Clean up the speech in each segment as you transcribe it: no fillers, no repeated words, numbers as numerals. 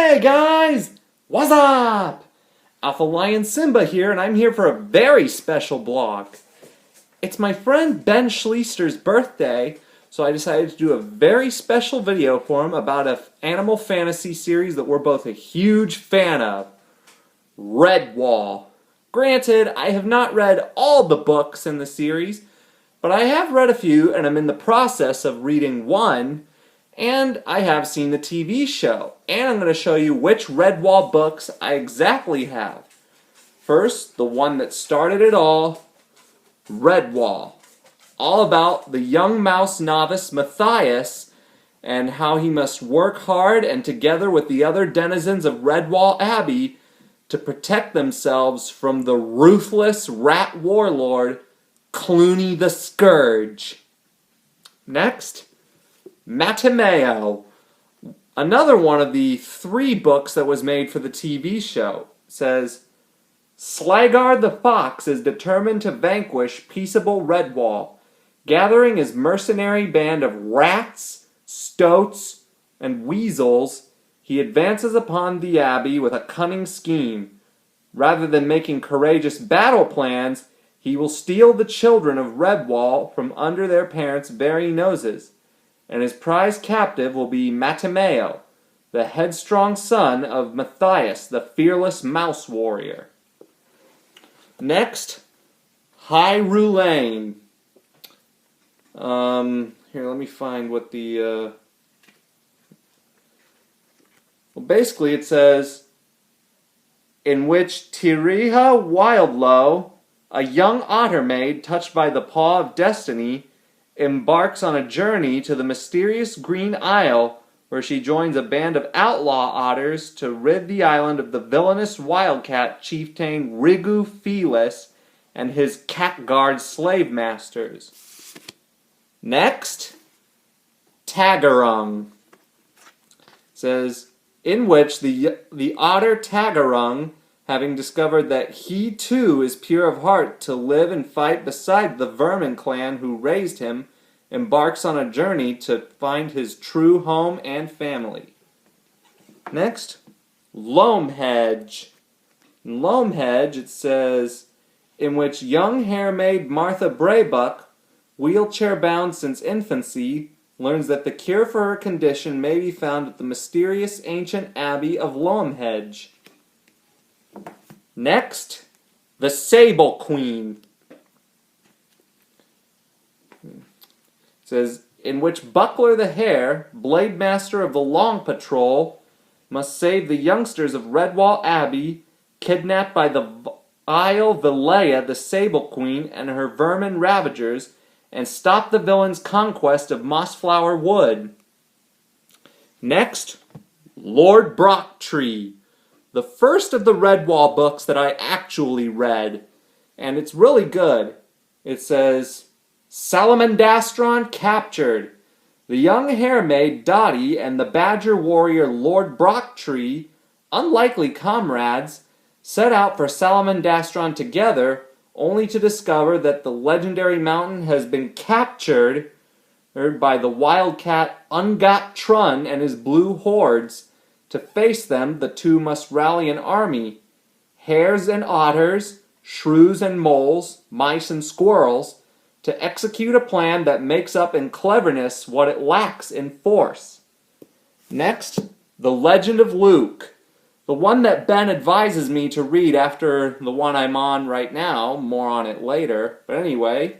Hey guys! What's up? AlphalionSimba here, and I'm here for a very special blog. It's my friend Ben Schlechter's birthday, so I decided to do a very special video for him about an animal fantasy series that we're both a huge fan of. Redwall. Granted, I have not read all the books in the series, but I have read a few, and I'm in the process of reading one, and I have seen the TV show. And I'm going to show you which Redwall books I exactly have. First, the one that started it all, Redwall. All about the young mouse novice Matthias and how he must work hard and together with the other denizens of Redwall Abbey to protect themselves from the ruthless rat warlord Clooney the Scourge. Next, Matamayo. Another one of the 3 books that was made for the TV show. Says, Schlechter the Fox is determined to vanquish peaceable Redwall. Gathering his mercenary band of rats, stoats, and weasels, he advances upon the abbey with a cunning scheme. Rather than making courageous battle plans, he will steal the children of Redwall from under their parents' very noses, and his prized captive will be Matamayo, the headstrong son of Matthias, the fearless mouse warrior. Next, High Roulette. Here, let me find what the... Well, basically it says, in which Tiriha Wildlow, a young otter maid touched by the paw of destiny, embarks on a journey to the mysterious Green Isle, where she joins a band of outlaw otters to rid the island of the villainous wildcat chieftain Rigu Felis and his catguard slave masters. Next, Tagaram. Says, in which the otter Tagaram, having discovered that he too is pure of heart to live and fight beside the vermin clan who raised him, embarks on a journey to find his true home and family. Next, Lom Hedge. In Lom Hedge it says, in which young hair-maid Martha Braybuck, wheelchair-bound since infancy, learns that the cure for her condition may be found at the mysterious ancient abbey of Lom Hedge. Next, the Sable Queen. It says, in which Buckler the Hare, blade master of the Long Patrol, must save the youngsters of Redwall Abbey, kidnapped by the vile Vilea the Sable Queen and her vermin ravagers, and stop the villain's conquest of Mossflower Wood. Next, Lord Brocktree. The first of the Redwall books that I actually read, and it's really good. It says, Salman Dastran captured. The young hair-maid Dottie and the badger warrior Lord Brocktree, unlikely comrades, set out for Salman Dastran together, only to discover that the legendary mountain has been captured by the wildcat Ungat Trun and his blue hordes. To face them, the two must rally an army. Hares and otters, shrews and moles, mice and squirrels, to execute a plan that makes up in cleverness what it lacks in force. Next, The Legend of Luke. The one that Ben advises me to read after the one I'm on right now. More on it later. But anyway,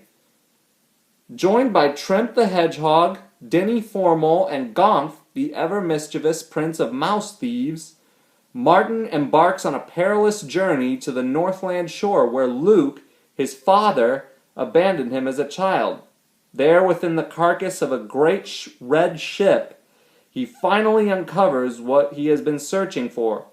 joined by Trimp the Hedgehog, Dinny Formal, and Gonf, the ever-mischievous prince of mouse thieves, Martin embarks on a perilous journey to the Northland shore where Luke, his father, abandoned him as a child. There, within the carcass of a great red ship, he finally uncovers what he has been searching for.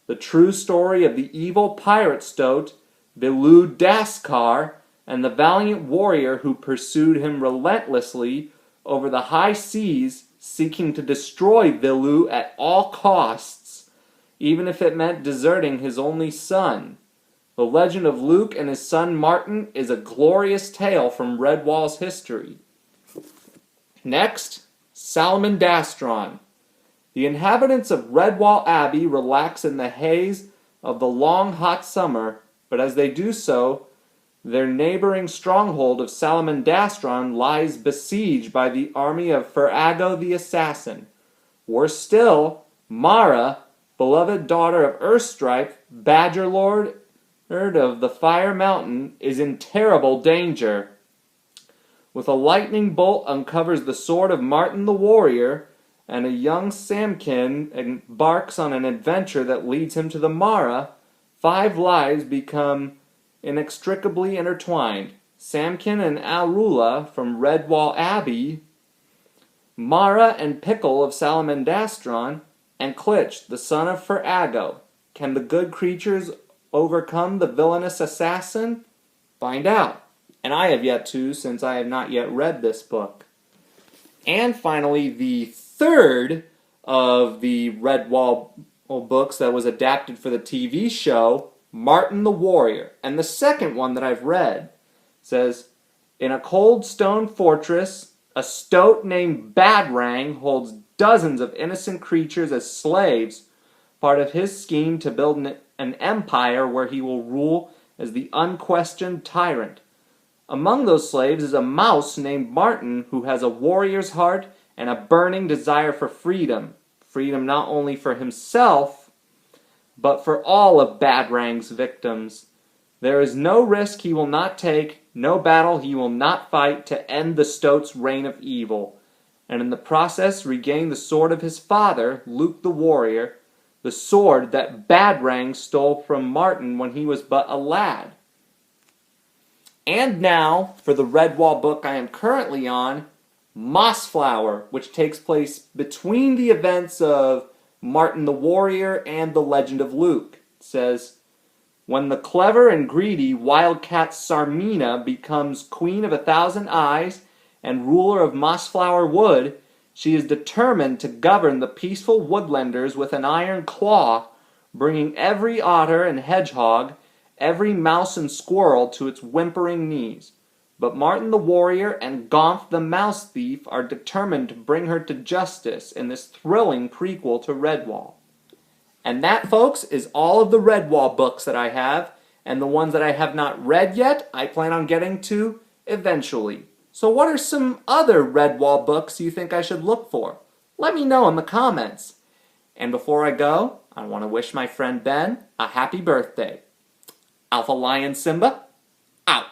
The true story of the evil pirate stoat, Vilu Daskar, and the valiant warrior who pursued him relentlessly over the high seas, seeking to destroy Vilu at all costs, even if it meant deserting his only son. The legend of Luke and his son Martin is a glorious tale from Redwall's history. Next, Salman Dastran. The inhabitants of Redwall Abbey relax in the haze of the long hot summer, but as they do so, their neighboring stronghold of Salman Dastran lies besieged by the army of Ferago the Assassin. Worse still, Mara, beloved daughter of Earthstripe, Badger Lord of the Fire Mountain, is in terrible danger. With a lightning bolt uncovers the sword of Martin the Warrior, and a young Samkin embarks on an adventure that leads him to the Mara, 5 lives become inextricably intertwined. Samkin and Arula from Redwall Abbey, Mara and Pickle of Salman Dastran, and Klitch, the son of Ferago. Can the good creatures overcome the villainous assassin? Find out. And I have yet to, since I have not yet read this book. And finally, the third of the Redwall books that was adapted for the TV show, Martin the Warrior. And the second one that I've read says, in a cold stone fortress, a stoat named Badrang holds dozens of innocent creatures as slaves, part of his scheme to build an empire where he will rule as the unquestioned tyrant. Among those slaves is a mouse named Martin who has a warrior's heart and a burning desire for freedom. Freedom not only for himself, but for all of Badrang's victims. There is no risk he will not take, no battle he will not fight to end the stoat's reign of evil, and in the process regain the sword of his father, Luke the Warrior, the sword that Badrang stole from Martin when he was but a lad. And now, for the Redwall book I am currently on, Mossflower, which takes place between the events of Martin the Warrior and the Legend of Luke. It says, when the clever and greedy wildcat Sarmina becomes Queen of 1,000 Eyes and ruler of Mossflower Wood, she is determined to govern the peaceful woodlanders with an iron claw, bringing every otter and hedgehog, every mouse and squirrel to its whimpering knees. But Martin the Warrior and Gonf the Mouse Thief are determined to bring her to justice in this thrilling prequel to Redwall. And that, folks, is all of the Redwall books that I have, and the ones that I have not read yet, I plan on getting to eventually. So what are some other Redwall books you think I should look for? Let me know in the comments. And before I go, I want to wish my friend Ben a happy birthday. AlphaLionSimba, out.